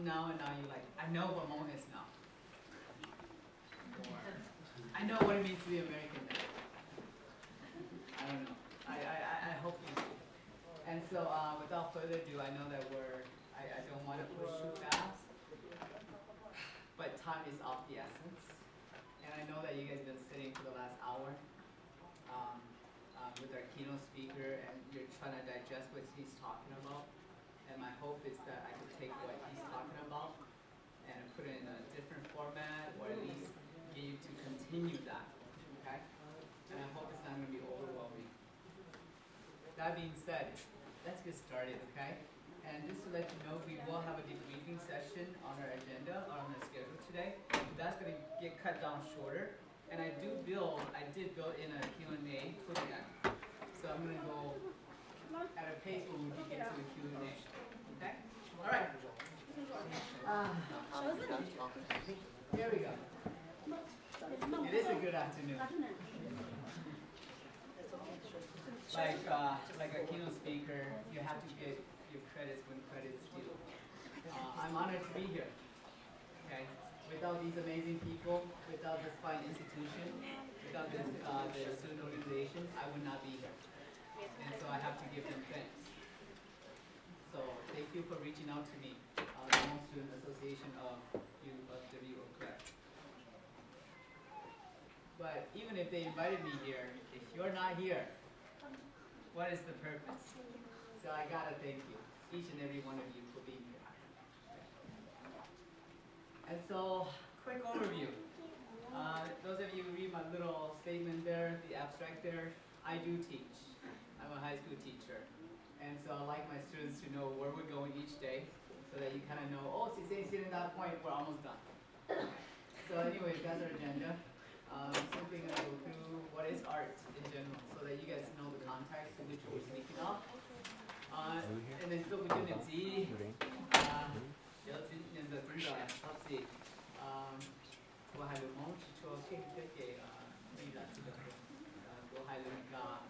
no, and now you're like, I know what Hmong is now. Or, I know what it means to be American now. I don't know. I hope you do. And so without further ado, I know that I don't want to push too fast, but time is of the essence. And I know that you guys have been sitting for the last hour with our keynote speaker, and you're trying to digest what he's talking about. And my hope is that I can take what he's talking about and put it in a different format, or at least get you to continue that, okay? And I hope it's not going to be overwhelming. That being said, let's get started, okay? And just to let you know, we will have a debriefing session on our agenda, on our schedule today. That's going to get cut down shorter. And I did build in a Q&A toward the end. So I'm going to go at a pace when we get to the Q&A. Okay? All right. Here we go. It is a good afternoon. Like a keynote speaker, you have to give your credits when credit's due. I'm honored to be here. Okay? Without these amazing people, without this fine institution, without this the student organization, I would not be here. And so I have to give them thanks. So thank you for reaching out to me, the Hmong Student Association of UWEC. But even if they invited me here, if you're not here, what is the purpose? So I gotta thank you, each and every one of you, for being here. And so, quick overview. Those of you who read my little statement there, the abstract there, I do teach. I'm a high school teacher. And so I like my students to know where we're going each day, so that you kind of know, oh, Seexeng at that point, we're almost done. So anyways, that's our agenda. Simply going to go through what is art in general, so that you guys know the context in which we're speaking of. And then still we do see.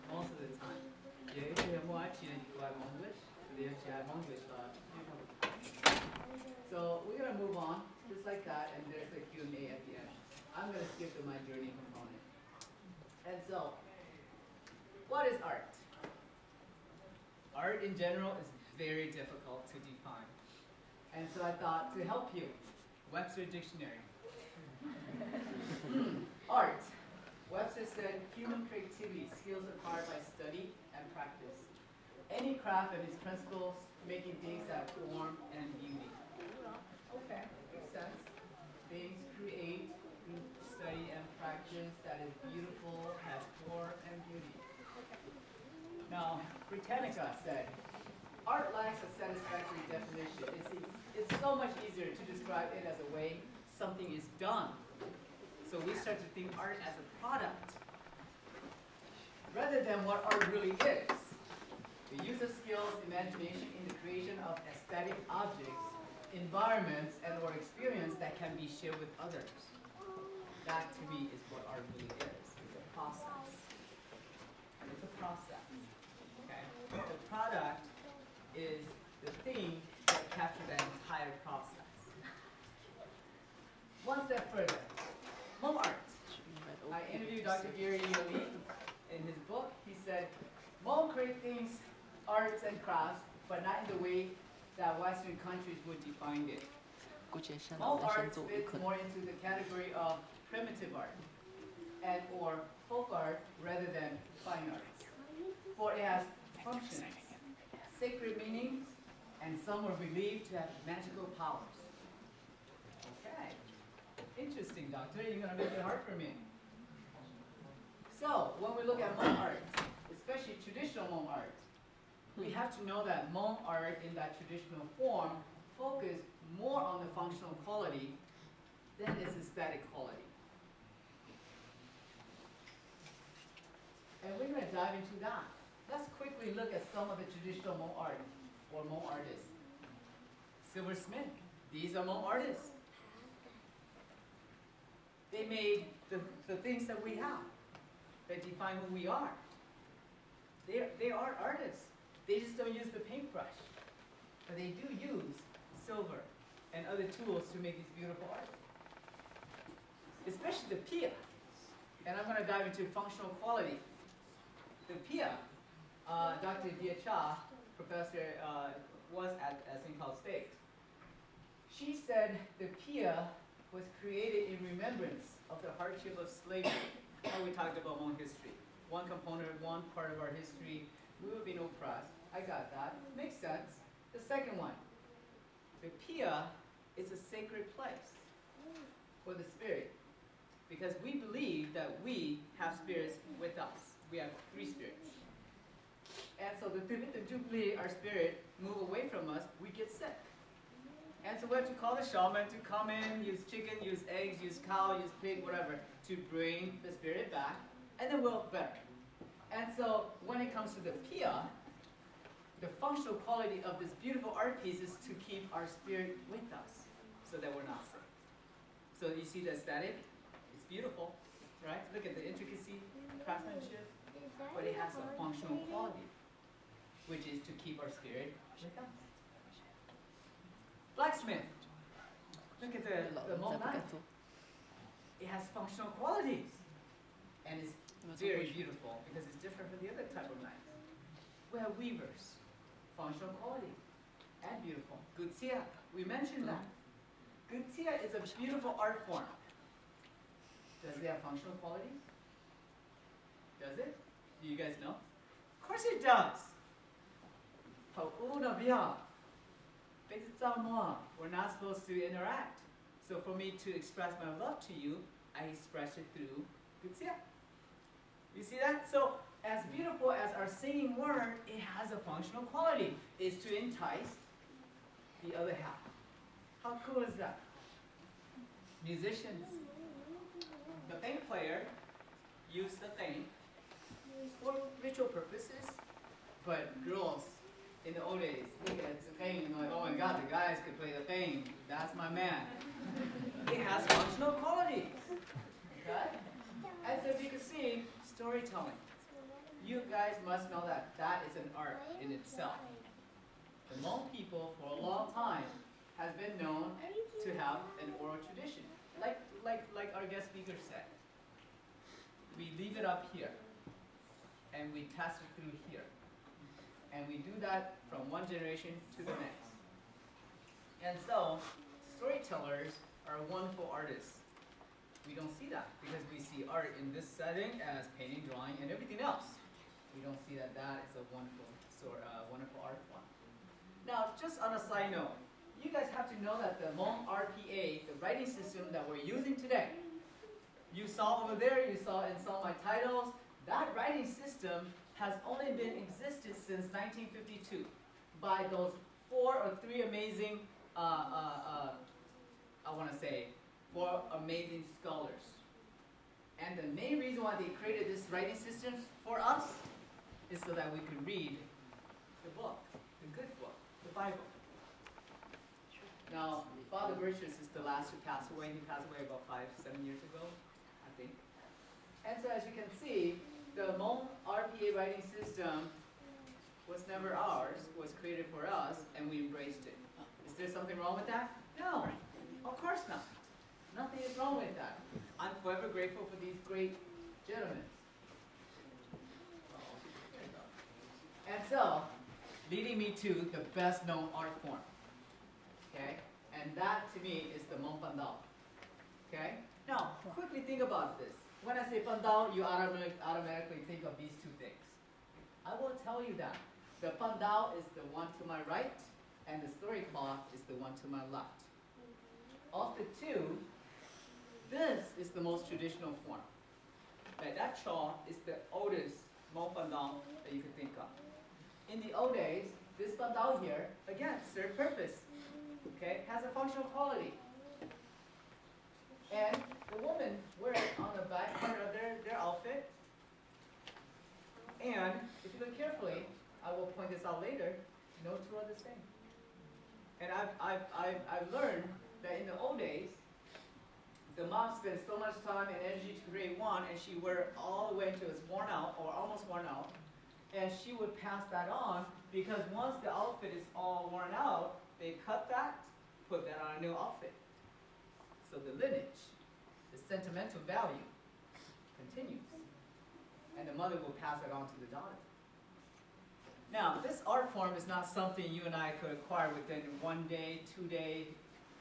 Most of the time. So we're going to move on, just like that, and there's a Q&A at the end. I'm going to skip the my journey component. And so, what is art? Art in general is very difficult to define. And so I thought, to help you, Webster Dictionary. Art. Webster said, human creativity, skills acquired by study and practice. Any craft and its principles, making things that form and beauty. Okay, makes sense. Things create, study and practice that is beautiful, has form and beauty. Now, Britannica said, art lacks a satisfactory definition. It's so much easier to describe it as a way something is done. So we start to think art as a product, rather than what art really is. The use of skills, imagination in the creation of aesthetic objects, environments, and or experience that can be shared with others. That to me is what art really is. It's a process. It's a process. Okay? The product is the thing that captures that entire process. One step further. Hmong art. I interviewed Dr. Gary Lee in his book. He said, Hmong create things, arts and crafts, but not in the way that Western countries would define it. Hmong art fits more into the category of primitive art and or folk art rather than fine arts. For it has functions, sacred meanings, and some are believed to have magical powers. Okay. Interesting, doctor. You're going to make it hard for me. So, when we look at Hmong art, especially traditional Hmong art, we have to know that Hmong art in that traditional form focused more on the functional quality than its aesthetic quality. And we're going to dive into that. Let's quickly look at some of the traditional Hmong art or Hmong artists. Silversmith. These are Hmong artists. They made the things that we have, that define who we are. They are artists. They just don't use the paintbrush. But they do use silver and other tools to make these beautiful art. Especially the pia. And I'm going to dive into functional quality. The pia, Dr. Dia Cha, professor, was at St. Cloud State. She said the pia was created in remembrance of the hardship of slavery. How we talked about Hmong history. One component, one part of our history, we were being oppressed. I got that. Makes sense. The second one, the pia is a sacred place for the spirit. Because we believe that we have spirits with us. We have 3 spirits. And so the dupli, our spirit, move away from us, we get sick. And so we have to call the shaman to come in, use chicken, use eggs, use cow, use pig, whatever, to bring the spirit back, and then we'll better. And so when it comes to the pia, the functional quality of this beautiful art piece is to keep our spirit with us so that we're not sick. So you see the aesthetic? It's beautiful, right? Look at the intricacy, craftsmanship, but it has a functional quality, which is to keep our spirit with us. Blacksmith. Look at the Hmong knife. It has functional qualities. And it's very beautiful because it's different from the other type of knife. We have weavers. Functional quality. And beautiful. Gutsia. We mentioned that. Gutsia is a beautiful art form. Does it have functional qualities? Does it? Do you guys know? Of course it does. We're not supposed to interact. So for me to express my love to you, I express it through gutsia. You see that? So as beautiful as our singing word, it has a functional quality. It's to entice the other half. How cool is that? Musicians. The thing player use the thing for ritual purposes, but girls in the old days, look at the thing and like, oh my God, the guys could play the thing. That's my man. It has functional qualities. Okay? And so if you can see, storytelling. You guys must know that that is an art in itself. The Hmong people, for a long time, has been known to have an oral tradition. Like our guest speaker said. We leave it up here, and we pass it through here. And we do that from one generation to the next. And so, storytellers are wonderful artists. We don't see that because we see art in this setting as painting, drawing, and everything else. We don't see that that is a wonderful art form. Now, just on a side note, you guys have to know that the Hmong RPA, the writing system that we're using today, you saw over there, you saw in some of my titles, that writing system has only been existed since 1952 by those 4 or 3 amazing, four amazing scholars. And the main reason why they created this writing system for us is so that we could read the book, the good book, the Bible. Now, Father Virtuous is the last to pass away. He passed away about 5-7 years ago, I think. And so as you can see, the Hmong RPA writing system was never ours, was created for us, and we embraced it. Is there something wrong with that? No, of course not. Nothing is wrong with that. I'm forever grateful for these great gentlemen. And so, leading me to the best known art form. Okay? And that to me is the Hmong Paj Ntaub. Okay? Now, quickly think about this. When I say Paj Ntaub, you automatically think of these 2 things. I will tell you that. The Paj Ntaub is the one to my right, and the story cloth is the one to my left. Of the 2, this is the most traditional form. That chaw is the oldest Hmong Paj Ntaub that you could think of. In the old days, this Paj Ntaub here, again, served purpose. Okay, has a functional quality. And the woman wear it on the back part of their outfit. And if you look carefully, I will point this out later, no 2 are the same. And I've learned that in the old days, the mom spent so much time and energy to create one, and she wore it all the way until it's worn out, or almost worn out. And she would pass that on, because once the outfit is all worn out, they cut that, put that on a new outfit. So the lineage, the sentimental value continues. And the mother will pass it on to the daughter. Now, this art form is not something you and I could acquire within 1 day, 2 days,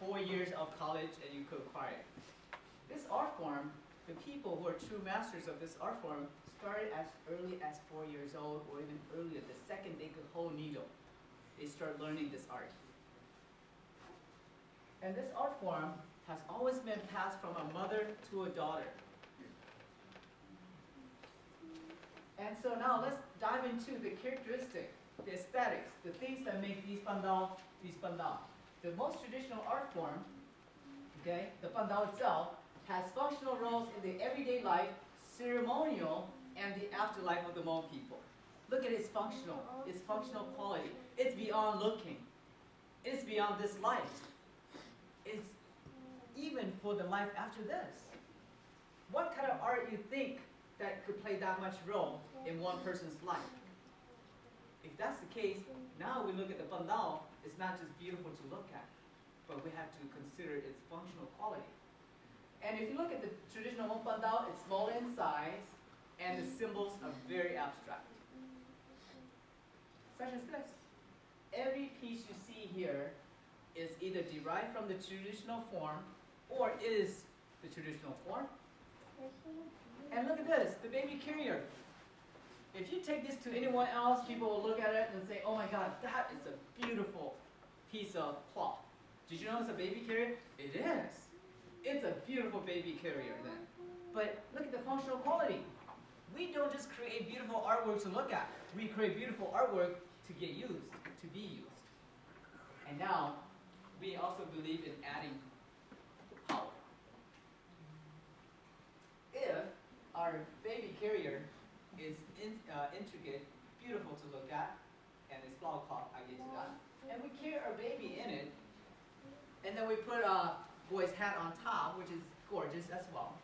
4 years of college, and you could acquire it. This art form, the people who are true masters of this art form started as early as 4 years old, or even earlier. The second they could hold needle, they start learning this art. And this art form has always been passed from a mother to a daughter. And so now let's dive into the characteristics, the aesthetics, the things that make these pandao. The most traditional art form, okay, the pandao itself, has functional roles in the everyday life, ceremonial, and the afterlife of the Hmong people. Look at its functional quality. It's beyond looking. It's beyond this life. It's even for the life after this. What kind of art you think that could play that much role in one person's life? If that's the case, now we look at the pandao, it's not just beautiful to look at, but we have to consider its functional quality. And if you look at the traditional Hmong pandao, it's small in size, and the symbols are very abstract. Such as this. Every piece you see here is either derived from the traditional form, or is the traditional form. And look at this, the baby carrier. If you take this to anyone else, people will look at it and say, oh my God, that is a beautiful piece of cloth. Did you know it's a baby carrier? It is. It's a beautiful baby carrier then. But look at the functional quality. We don't just create beautiful artwork to look at. We create beautiful artwork to get used, to be used. And now, we also believe in adding power. If our baby carrier is intricate, beautiful to look at, and it's flower cloth, I get to that, and we carry our baby in it, and then we put a boy's hat on top, which is gorgeous as well,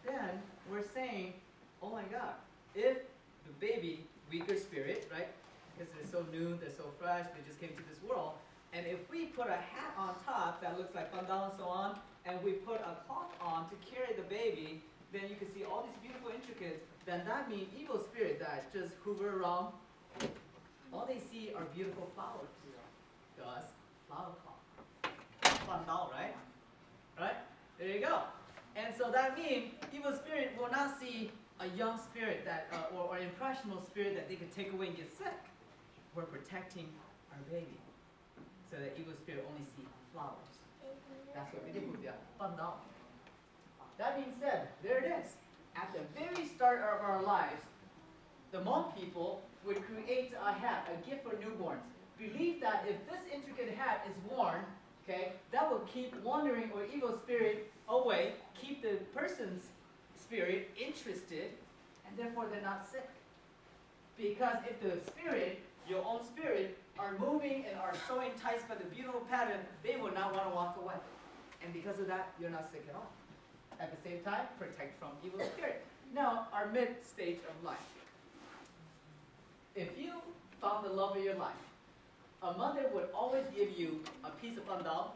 then we're saying, oh my God, if the baby, weaker spirit, right, because they're so new, they're so fresh, they just came to this world, and if we put a hat on top that looks like pandao and so on, and we put a cloth on to carry the baby, then you can see all these beautiful intricacies, then that means evil spirit that just hover around, all they see are beautiful flowers to us, flower cloth. Pandao, right? Right? There you go. And so that means evil spirit will not see a young spirit that, or impressionable spirit that they could take away and get sick. We're protecting our baby, so that evil spirit only see flowers. That's what we did with the pandao. That being said, there it is. At the very start of our lives, the Hmong people would create a hat, a gift for newborns. Believe that if this intricate hat is worn, okay, that will keep wandering or evil spirit away, keep the person's spirit interested, and therefore they're not sick. Because if the spirit, your own spirit, are moving and are so enticed by the beautiful pattern, they will not want to walk away. And because of that, you're not sick at all. At the same time, protect from evil spirit. Now, our mid-stage of life. If you found the love of your life, a mother would always give you a piece of pandao,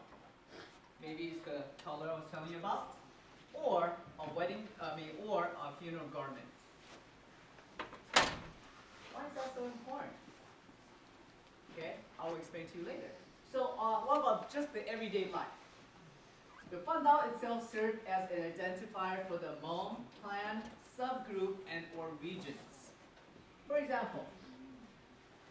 maybe it's the color I was telling you about, or a or a funeral garment. Why is that so important? Okay, I'll explain to you later. So, what about just the everyday life? The pandao itself served as an identifier for the Hmong clan, subgroup, and or regions. For example,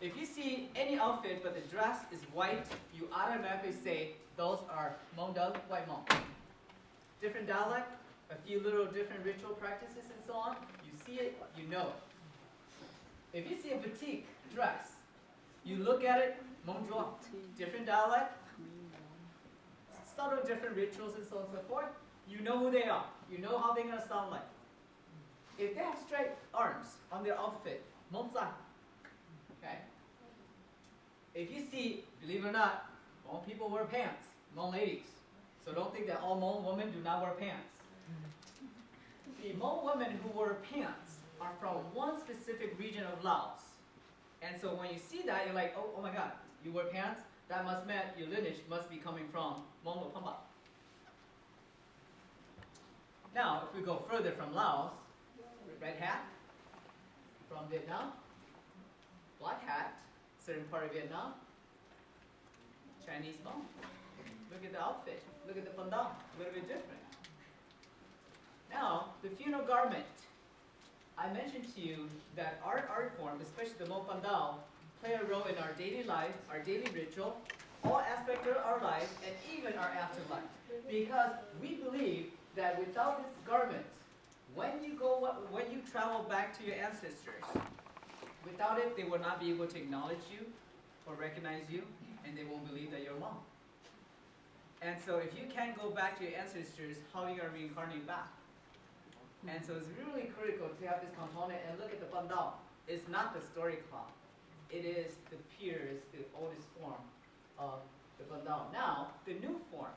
if you see any outfit but the dress is white, you automatically say those are Hmong Dao, white Hmong. Different dialect, a few little different ritual practices and so on, you see it, you know it. If you see a batik dress, you look at it, Hmong Zhuang, different dialect, subtle different rituals and so on and so forth, you know who they are. You know how they're going to sound like. If they have straight arms on their outfit, Hmong Zai. Okay? If you see, believe it or not, Hmong people wear pants, Hmong ladies. So don't think that all Hmong women do not wear pants. The Hmong women who wear pants are from one specific region of Laos. And so when you see that, you're like, oh my God, you wear pants? That must mean your lineage must be coming from Hmong Paj. Now, if we go further from Laos, red hat from Vietnam, black hat, certain part of Vietnam, Chinese Hmong. Look at the outfit. Look at the pandang, a little bit different. Now, the funeral garment. I mentioned to you that our art form, especially the Hmong pandang, play a role in our daily life, our daily ritual, all aspects of our life, and even our afterlife. Because we believe that without this garment, when you travel back to your ancestors, without it, they will not be able to acknowledge you or recognize you, and they won't believe that you're Hmong. And so if you can't go back to your ancestors, how are you going to reincarnate back? And so it's really critical to have this component, and look at the pandang. It's not the story cloth. It is the purest, the oldest form of the pandang. Now, the new form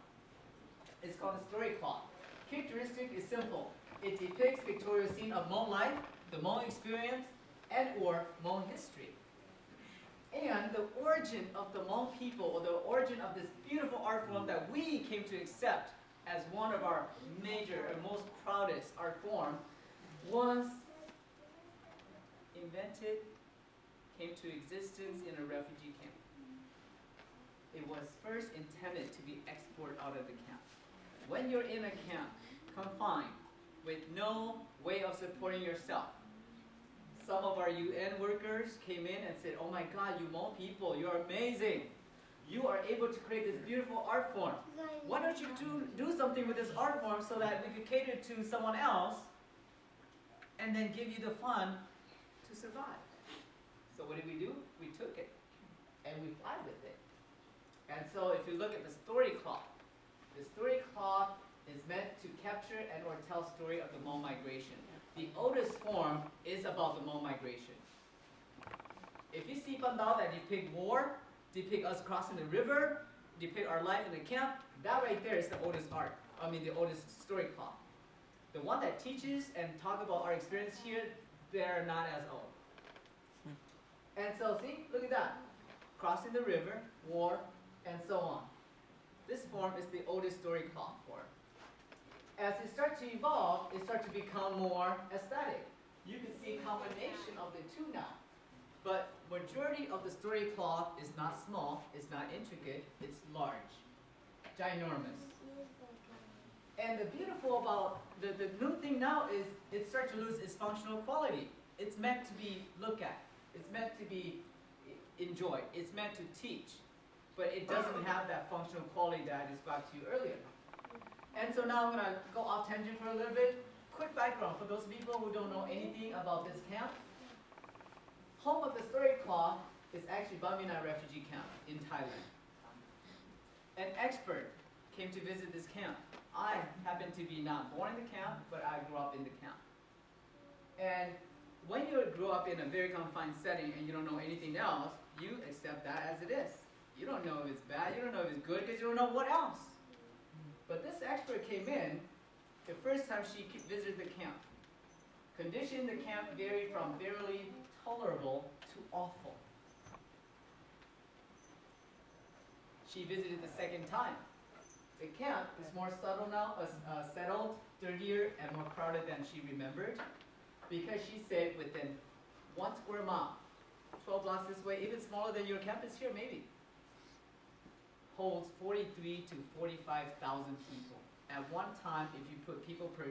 is called the story cloth. Characteristic is simple. It depicts pictorial scene of Hmong life, the Hmong experience, and or Hmong history. And the origin of the Hmong people, or the origin of this beautiful art form that we came to accept as one of our major and most proudest art form, was invented, came to existence in a refugee camp. It was first intended to be exported out of the camp. When you're in a camp, confined, with no way of supporting yourself, some of our UN workers came in and said, "Oh my God, you Hmong people, you're amazing. You are able to create this beautiful art form. Why don't you do something with this art form so that we could cater to someone else and then give you the fun to survive?" So what did we do? We took it and we fly with it. And so if you look at the story cloth, the story cloth is meant to capture and or tell story of the Hmong migration. The oldest form is about the Hmong migration. If you see pandang that depict war, depict us crossing the river, depict our life in the camp, that right there is the oldest art. The oldest story cloth. The one that teaches and talk about our experience here, they're not as old. And so see, look at that. Crossing the river, war, and so on. This form is the oldest story cloth form. As it starts to evolve, it starts to become more aesthetic. You can see a combination of the two now. But majority of the story cloth is not small, it's not intricate, it's large, ginormous. And the beautiful about the new thing now is it starts to lose its functional quality. It's meant to be looked at. It's meant to be enjoyed. It's meant to teach. But it doesn't have that functional quality that I described to you earlier. And so now I'm going to go off tangent for a little bit. Quick background for those people who don't know anything about this camp. Home of the story cloth is actually Bamina refugee camp in Thailand. An expert came to visit this camp. I happen to be not born in the camp, but I grew up in the camp. And when you grew up in a very confined setting and you don't know anything else, you accept that as it is. You don't know if it's bad, you don't know if it's good, because you don't know what else. But this expert came in the first time she visited the camp. Conditions in the camp varied from barely tolerable to awful. She visited the second time. The camp is more subtle now, settled, dirtier, and more crowded than she remembered. Because she said within 1 square mile, 12 blocks this way, even smaller than your campus here maybe, holds 43 to 45,000 people. At one time, if you put people per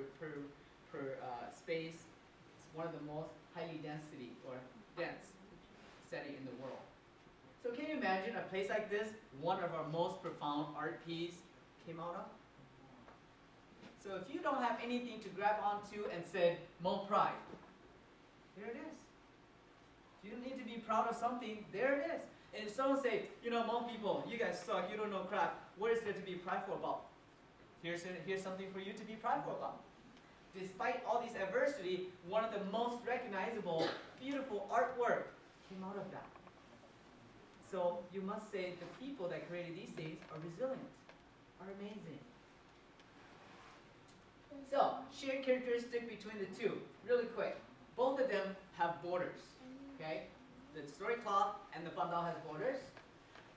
space, it's one of the most highly dense setting in the world. So can you imagine a place like this, one of our most profound art piece came out of? So if you don't have anything to grab onto and said, Hmong pride, there it is. You don't need to be proud of something, there it is. And if someone say, Hmong people, you guys suck, you don't know crap, what is there to be prideful about? Here's something for you to be prideful about. Despite all these adversity, one of the most recognizable, beautiful artwork came out of that. So you must say the people that created these things are resilient, are amazing. So, shared characteristic between the two, really quick. Both of them have borders, okay? The story cloth and the pandang has borders.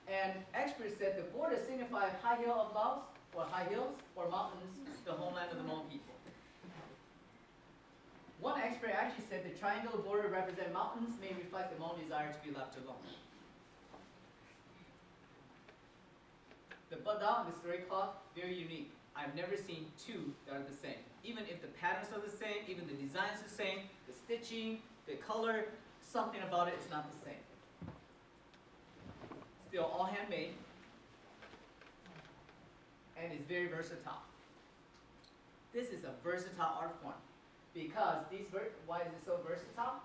And experts said the border signifies high hill of Laos, or high hills, or mountains, the homeland of the Hmong people. One expert actually said the triangular border represents mountains may reflect the Hmong desire to be left alone. The Paj Ntaub, the story cloth, very unique. I've never seen two that are the same. Even if the patterns are the same, even the design is the same, the stitching, the color, something about it is not the same. Still all handmade, and it's very versatile. This is a versatile art form because why is it so versatile?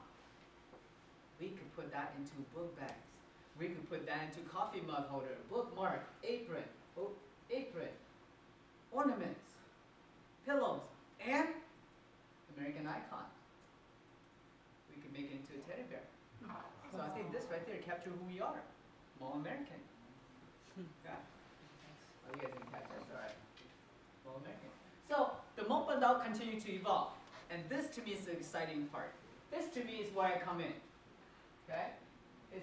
We could put that into book bags. We could put that into coffee mug holder, bookmark, apron, ornaments, pillows, and American icon. We could make it into a teddy bear. So I think this right there captures who we are, Hmong American. Yeah. Oh, you guys didn't catch that, it's all right. Hmong American. So the Hmong Paj Ntaub continue to evolve, and this to me is the exciting part. This to me is where I come in. Okay? I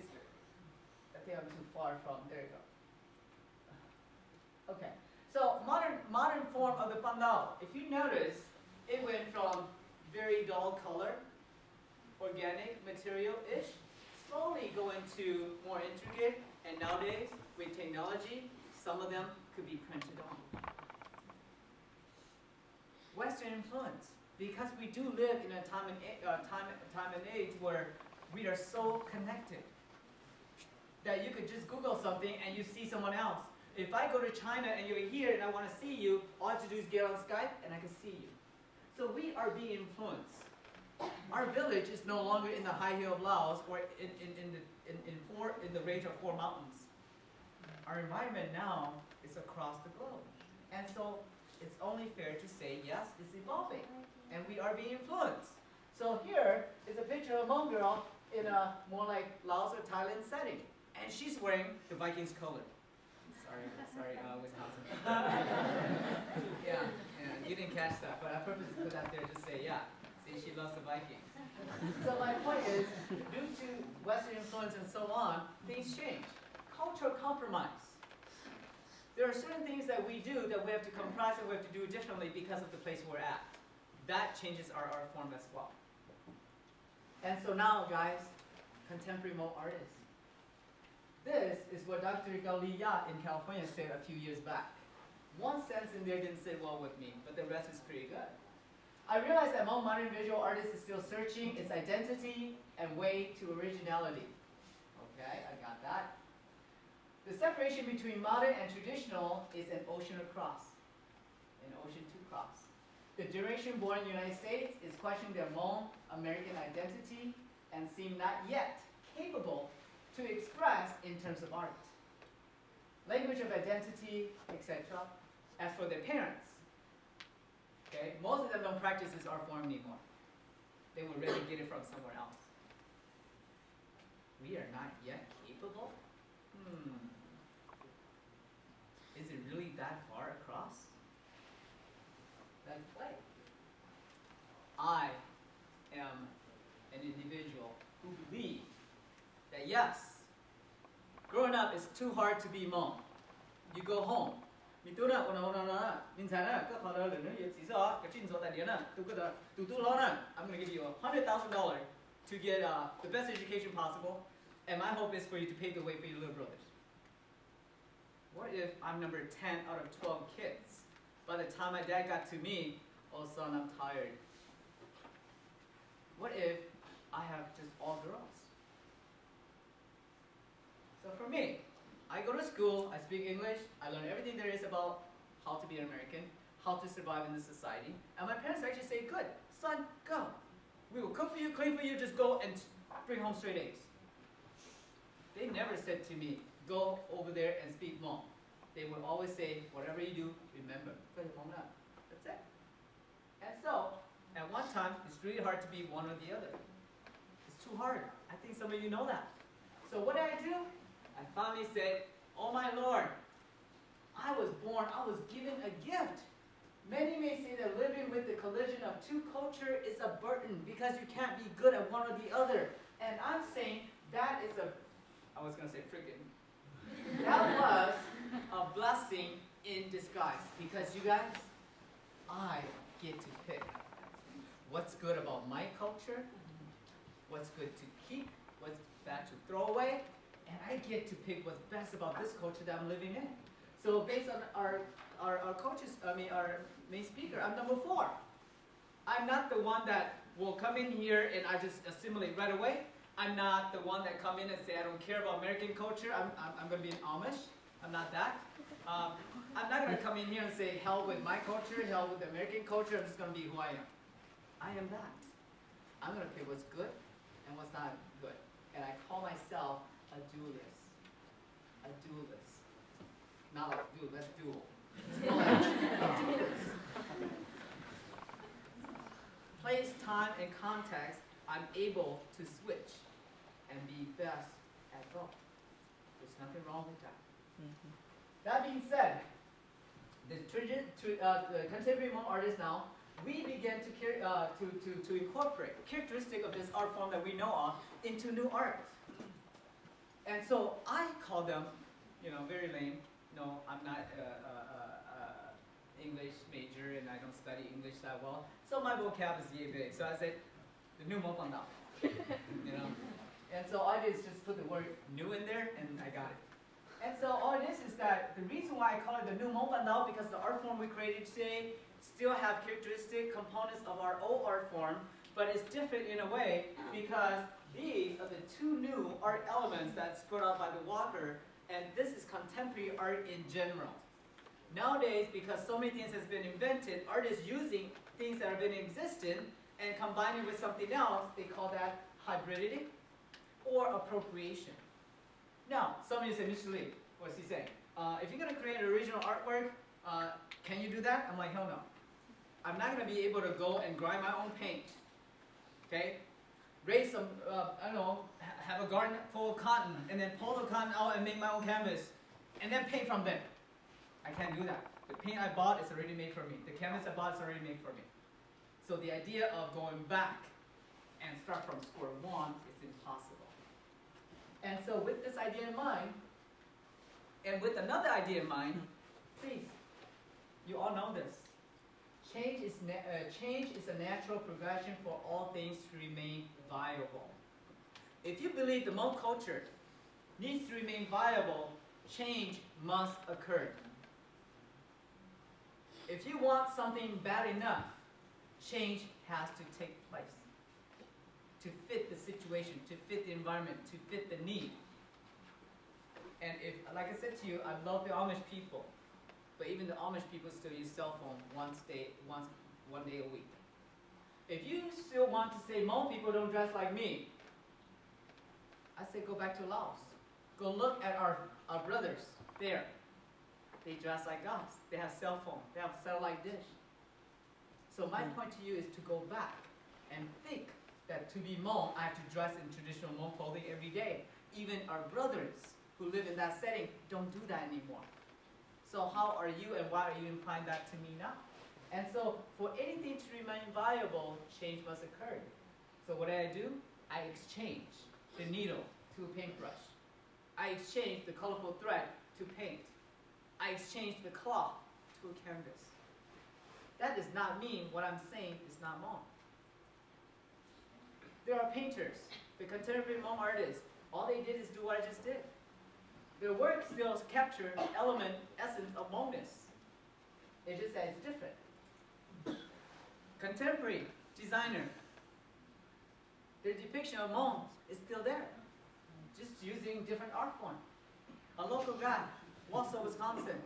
think I'm too far from. There you go. Okay. So modern form of the Paj Ntaub. If you notice, it went from very dull color, organic material-ish, slowly go into more intricate, and nowadays with technology, some of them could be printed on. Western influence, because we do live in a time and age where we are so connected that you could just Google something and you see someone else. If I go to China and you're here and I want to see you, all I have to do is get on Skype and I can see you. So we are being influenced. Our village is no longer in the high hill of Laos or in the range of 4 mountains. Our environment now is across the globe. And so it's only fair to say, yes, it's evolving. And we are being influenced. So here is a picture of a Hmong girl in a more like Laos or Thailand setting. And she's wearing the Vikings color. Sorry, Wisconsin. yeah, you didn't catch that, but I purposely put that there to say, yeah, see, she loves the Vikings. So my point is, due to Western influence and so on, things change. Cultural compromise. There are certain things that we do that we have to compress and we have to do differently because of the place we're at. That changes our art form as well. And so now, guys, contemporary Hmong artists. This is what Dr. Gao Li Ya in California said a few years back. One sentence in there didn't sit well with me, but the rest is pretty good. I realize that Hmong modern visual artist is still searching its identity and way to originality. Okay, I got that. The separation between modern and traditional is an ocean across, an ocean to cross. The generation born in the United States is questioning their Hmong American identity and seem not yet capable to express in terms of art, language of identity, etc. As for their parents, okay, most of them don't practice this art form anymore. They would rather get it from somewhere else. We are not yet capable? Is it really that far across? Let's play. I am an individual who believes that yes, growing up is too hard to be Hmong. You go home. I'm going to give you $100,000 to get the best education possible, and my hope is for you to pave the way for your little brothers. What if I'm number 10 out of 12 kids? By the time my dad got to me, oh son, I'm tired. What if I have just all girls? So for me, I go to school, I speak English, I learn everything there is about how to be an American, how to survive in this society. And my parents actually say, good, son, go. We will cook for you, clean for you, just go and bring home straight A's. They never said to me, go over there and speak Hmong. They would always say, whatever you do, remember. That's it. And so, at one time, it's really hard to be one or the other. It's too hard. I think some of you know that. So what did I do? I finally said, oh my Lord, I was given a gift. Many may say that living with the collision of two cultures is a burden because you can't be good at one or the other. And I'm saying that is I was going to say freaking. That was a blessing in disguise because you guys, I get to pick what's good about my culture, what's good to keep, what's bad to throw away, and I get to pick what's best about this culture that I'm living in. So based on our coaches, our main speaker, I'm number 4. I'm not the one that will come in here and I just assimilate right away. I'm not the one that come in and say I don't care about American culture. I'm going to be an Amish. I'm not that. I'm not going to come in here and say hell with my culture, hell with the American culture. I'm just going to be who I am. I am that. I'm going to pick what's good and what's not good. And I call myself a dualist. A dualist. Not like dual, that's dual. A dualist. Place, time, and context, I'm able to switch and be best at both. There's nothing wrong with that. Mm-hmm. That being said, the contemporary Hmong artists now, we begin to incorporate characteristic of this art form that we know of into new art. And so I call them, very lame. No, I'm not English major and I don't study English that well. So my vocab is yay big. So I said, the new Hmong Paj Ntaub. And so I just put the word new in there and I got it. And so all it is that the reason why I call it the new Hmong Paj Ntaub because the art form we created today still have characteristic components of our old art form, but it's different in a way because these are the 2 new art elements that's brought out by the Walker, and this is contemporary art in general. Nowadays, because so many things has been invented, artists using things that have been in existence and combining with something else, they call that hybridity or appropriation. Now, somebody said, Mr. Lee, what's he saying? If you're going to create an original artwork, can you do that? I'm like, hell no. I'm not going to be able to go and grind my own paint. Okay? Raise some, have a garden full of cotton, and then pull the cotton out and make my own canvas, and then paint from there. I can't do that. The paint I bought is already made for me. The canvas I bought is already made for me. So the idea of going back and start from square one is impossible. And so with this idea in mind, and with another idea in mind, please, you all know this. Change is a natural progression for all things to remain viable. If you believe the Hmong culture needs to remain viable, change must occur. If you want something bad enough, change has to take place to fit the situation, to fit the environment, to fit the need. And if, like I said to you, I love the Amish people, but even the Amish people still use cell phone one day a week. If you still want to say Hmong people don't dress like me, I say go back to Laos. Go look at our brothers there. They dress like us. They have cell phone. They have satellite dish. So my point to you is to go back and think that to be Hmong, I have to dress in traditional Hmong clothing every day. Even our brothers who live in that setting don't do that anymore. So how are you and why are you implying that to me now? And so for anything to remain viable, change must occur. So what do? I exchange the needle to a paintbrush. I exchange the colorful thread to paint. I exchange the cloth to a canvas. That does not mean what I'm saying is not Hmong. There are painters, the contemporary Hmong artists. All they did is do what I just did. Their work still captures the element, essence of Hmongness. It's just that it's different. Contemporary designer, their depiction of Hmong is still there, just using different art form. A local guy, Wausau, Wisconsin,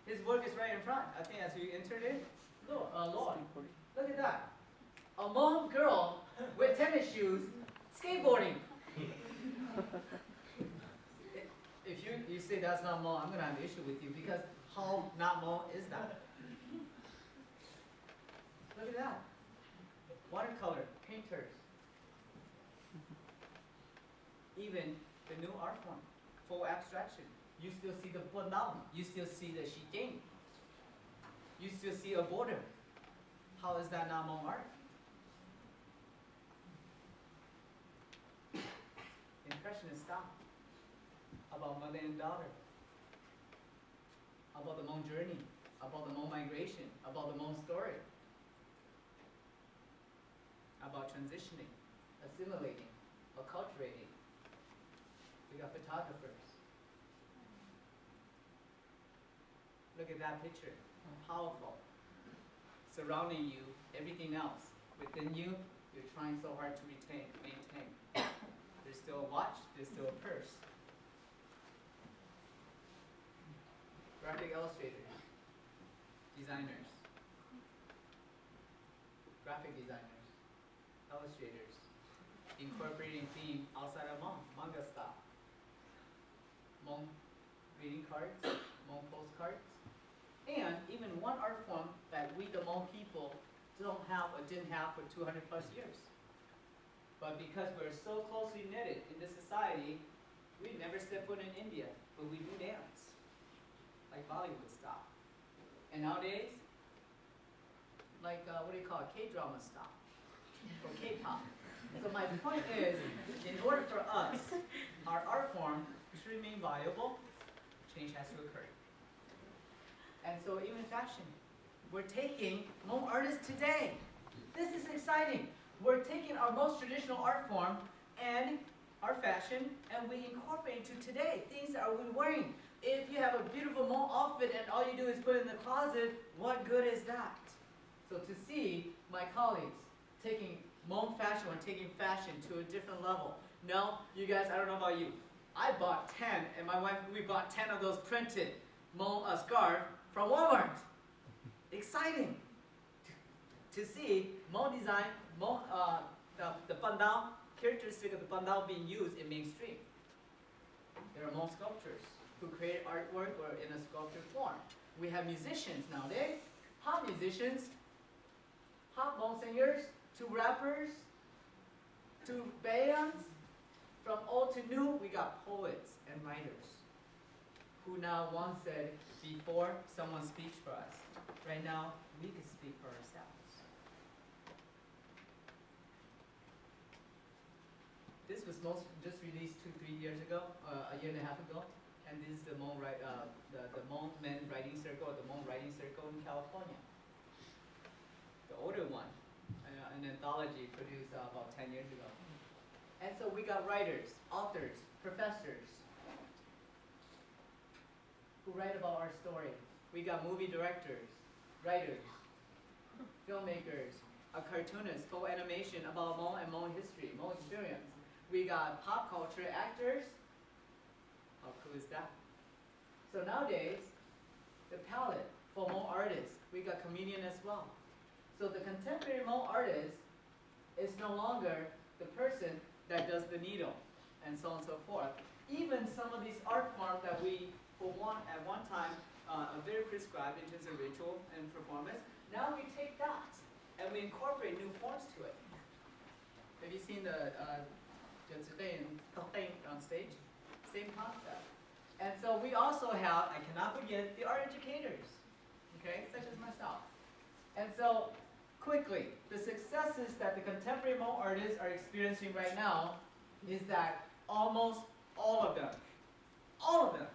his work is right in front. I think as you entered it, look, Lord, look at that. A Hmong girl with tennis shoes skateboarding. If you say that's not Hmong, I'm going to have an issue with you because how not Hmong is that? Look at that. Watercolor, painters. Even the new art form, full abstraction. You still see the Bonam. You still see the Shigeng. You still see a border. How is that not Hmong art? Impressionist style about mother and daughter. about the Hmong journey, about the Hmong migration, about the Hmong story, about transitioning, assimilating, acculturating. We got photographers. Look at that picture, powerful. Surrounding you, everything else. Within you, you're trying so hard to maintain. There's still a watch, there's still a purse. Graphic illustrators, designers, graphic designers, illustrators, incorporating theme outside of Hmong, manga style. Hmong greeting cards, Hmong postcards, and even one art form that we the Hmong people don't have or didn't have for 200 plus years. But because we're so closely knitted in this society, we never set foot in India, but we do dance, like Bollywood style. And nowadays, like, what do you call it, K-drama style, or K-pop. So my point is, in order for us, our art form to remain viable, change has to occur. And so even fashion, we're taking Hmong artists today. This is exciting. We're taking our most traditional art form and our fashion, and we incorporate into today things that we're wearing. If you have a beautiful Hmong outfit and all you do is put it in the closet, what good is that? So to see my colleagues taking Hmong fashion or taking fashion to a different level. No, you guys, I don't know about you. I bought 10, and my wife, we bought 10 of those printed Hmong scarf from Walmart. Exciting to see Hmong design, Hmong, the pandao, characteristic of the pandao being used in mainstream. There are Hmong sculptors who create artwork or in a sculpture form. We have musicians nowadays, hot musicians, hot Hmong singers, to rappers, to bands. From old to new, we got poets and writers who now once said, before someone speaks for us, right now we can speak for ourselves. This was just released 2-3 years ago, a year and a half ago, and this is the Hmong the Hmong Men Writing Circle, or the Hmong Writing Circle in California. The older one, an anthology produced about 10 years ago. And so we got writers, authors, professors who write about our story. We got movie directors, writers, filmmakers, a cartoonist, full animation about Hmong and Hmong history, Hmong experience. We got pop culture actors. How cool is that? So nowadays, the palette for Hmong artists, we got comedian as well. So the contemporary Hmong artist is no longer the person that does the needle, and so on and so forth. Even some of these art forms that we, at one time, are very prescribed in terms of ritual and performance, now we take that and we incorporate new forms to it. Have you seen the on stage? Same concept. And so we also have, I cannot forget, the art educators, okay, such as myself. And so, quickly, the successes that the contemporary Hmong artists are experiencing right now is that almost all of them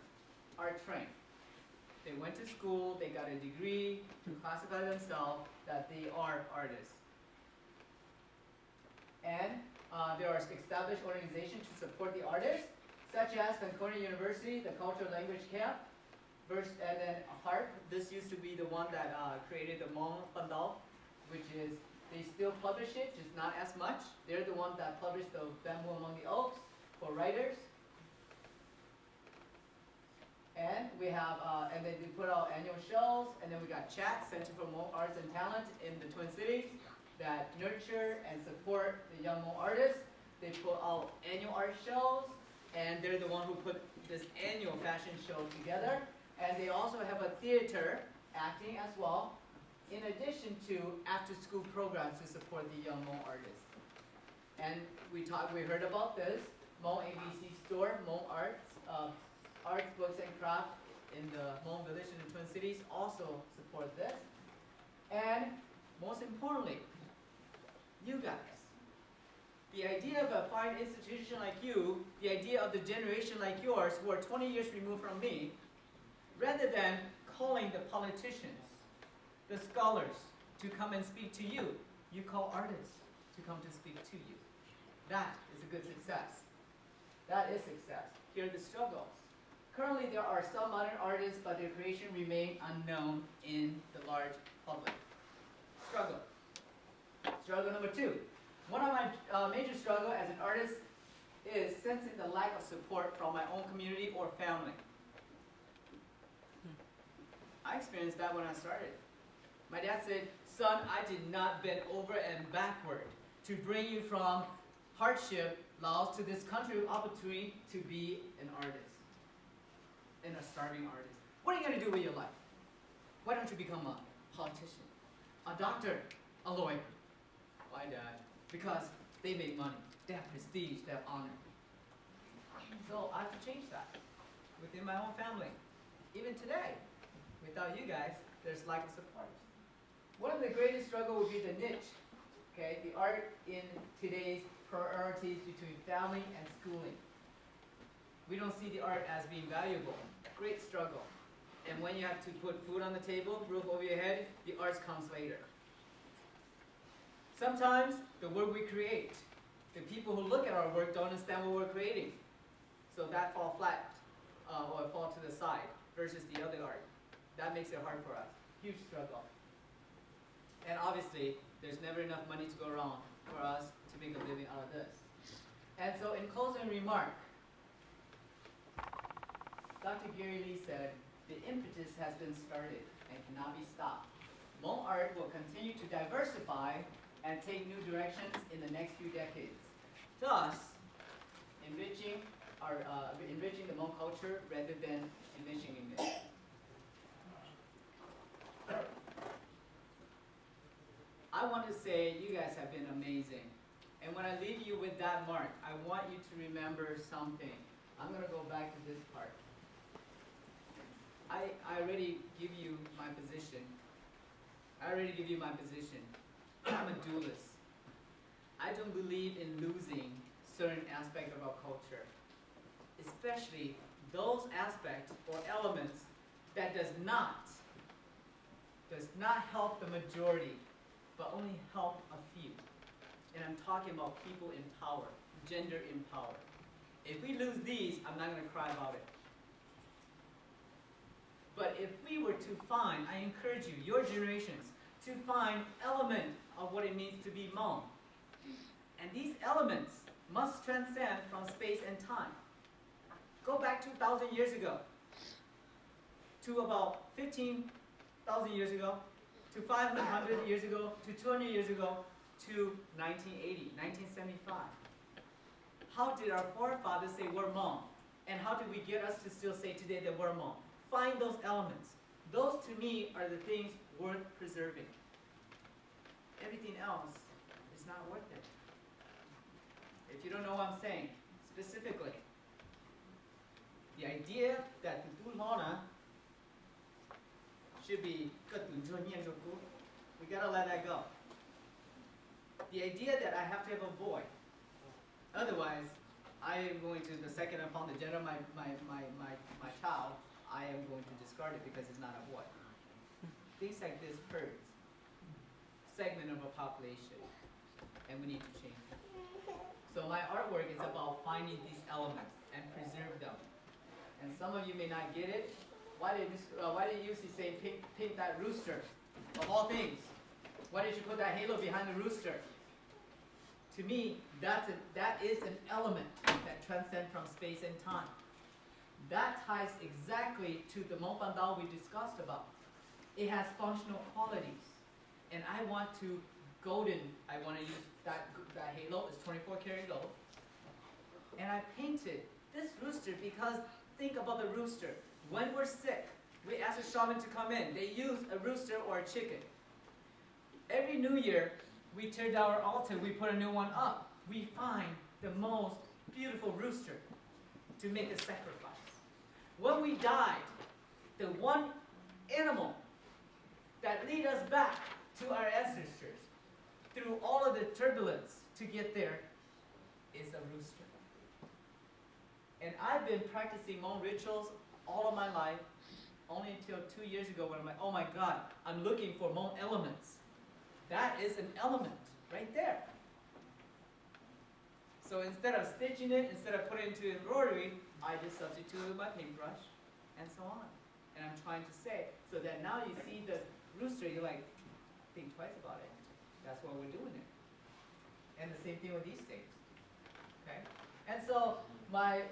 are trained. They went to school, they got a degree to classify themselves that they are artists. And there are established organizations to support the artists, such as Concordia University, the Cultural Language Camp, and then HARP. This used to be the one that created the Hmong Pandao, which is, they still publish it, just not as much. They're the ones that published the Bamboo Among the Oaks for writers. And we have, and then we put out annual shows, and then we got CHAT, Center for Hmong Arts and Talent in the Twin Cities, that nurture and support the young Hmong artists. They put out annual art shows, and they're the one who put this annual fashion show together. And they also have a theater, acting as well, in addition to after-school programs to support the young Hmong artists. And we heard about this, Hmong ABC store, Hmong Arts, Books and Craft in the Hmong Village in the Twin Cities also support this. And most importantly, you guys. The idea of a fine institution like you, the idea of the generation like yours who are 20 years removed from me, rather than calling the politicians, the scholars, to come and speak to you. You call artists to come to speak to you. That is a good success. That is success. Here are the struggles. Currently, there are some modern artists, but their creation remain unknown in the large public. Struggle. Struggle number 2. One of my major struggles as an artist is sensing the lack of support from my own community or family. I experienced that when I started. My dad said, "Son, I did not bend over and backward to bring you from hardship, Laos, to this country of opportunity to be an artist, and a starving artist. What are you going to do with your life? Why don't you become a politician, a doctor, a lawyer?" Why, Dad? Because they make money, they have prestige, they have honor. So I have to change that within my own family. Even today, without you guys, there's lack of support. One of the greatest struggles would be the niche. Okay, the art in today's priorities between family and schooling. We don't see the art as being valuable. Great struggle. And when you have to put food on the table, roof over your head, the arts comes later. Sometimes the work we create, the people who look at our work don't understand what we're creating. So that fall flat or fall to the side versus the other art. That makes it hard for us. Huge struggle. And obviously, there's never enough money to go around for us to make a living out of this. And so in closing remark, Dr. Gary Lee said, "The impetus has been started and cannot be stopped. Hmong art will continue to diversify and take new directions in the next few decades, thus enriching the Hmong culture rather than enriching it." I want to say you guys have been amazing. And when I leave you with that mark, I want you to remember something. I'm going to go back to this part. I already give you my position. I'm a dualist. I don't believe in losing certain aspects of our culture, especially those aspects or elements that does not help the majority, but only help a few. And I'm talking about people in power, gender in power. If we lose these, I'm not going to cry about it. But if we were to find, I encourage you, your generations, to find element of what it means to be Hmong. And these elements must transcend from space and time. Go back 2,000 years ago, to about 15,000 years ago, to 500 years ago, to 200 years ago, to 1980, 1975. How did our forefathers say we're Hmong? And how did we get us to still say today that we're Hmong? Find those elements. Those, to me, are the things worth preserving. Everything else is not worth it. If you don't know what I'm saying, specifically, the idea that the Dulmona should be we gotta let that go. The idea that I have to have a boy, otherwise, I am going to, the second I found the gender of my child, I am going to discard it because it's not a boy. Things like this hurts. Segment of a population, and we need to change it. So my artwork is about finding these elements and preserve them. And some of you may not get it. Why did you say paint that rooster? Of all things, why did you put that halo behind the rooster? To me, that is an element that transcends from space and time. That ties exactly to the Hmong Paj Ntaub we discussed about. It has functional qualities. And I want to use that halo, it's 24 karat gold. And I painted this rooster because think about the rooster. When we're sick, we ask a shaman to come in. They use a rooster or a chicken. Every New Year, we tear down our altar, we put a new one up. We find the most beautiful rooster to make a sacrifice. When we died, the one animal that lead us back to our ancestors through all of the turbulence to get there is a rooster. And I've been practicing Hmong rituals all of my life, only until 2 years ago when I'm like, oh my God, I'm looking for Hmong elements. That is an element right there. So instead of stitching it, instead of putting it into embroidery, I just substitute with my paintbrush and so on. And I'm trying to say, so that now you see the rooster, you're like, think twice about it. That's why we're doing it. And the same thing with these things. Okay? And so my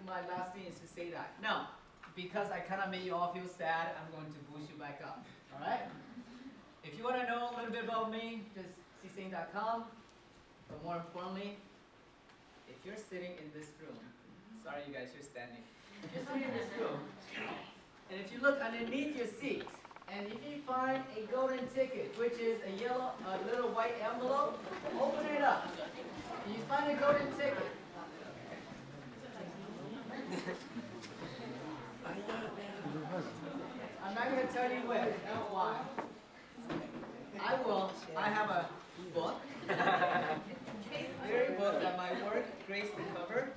last thing is to say that. Now, because I kind of made you all feel sad, I'm going to boost you back up. All right? If you want to know a little bit about me, just seexeng.com. But more importantly, if you're sitting in this room, sorry you guys, you're standing. If you're sitting in this room, and if you look underneath your seat, and if you find a golden ticket, which is a little white envelope, open it up. And you find a golden ticket. I'm not going to tell you where, why. I have a book. Very book that my work graced the cover.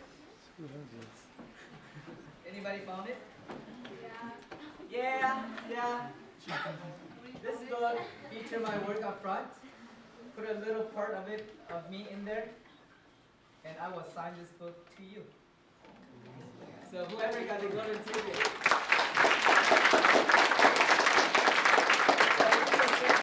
Anybody found it? Yeah. This book features my work up front. Put a little part of it, of me in there. And I will sign this book to you. So whoever got the golden ticket,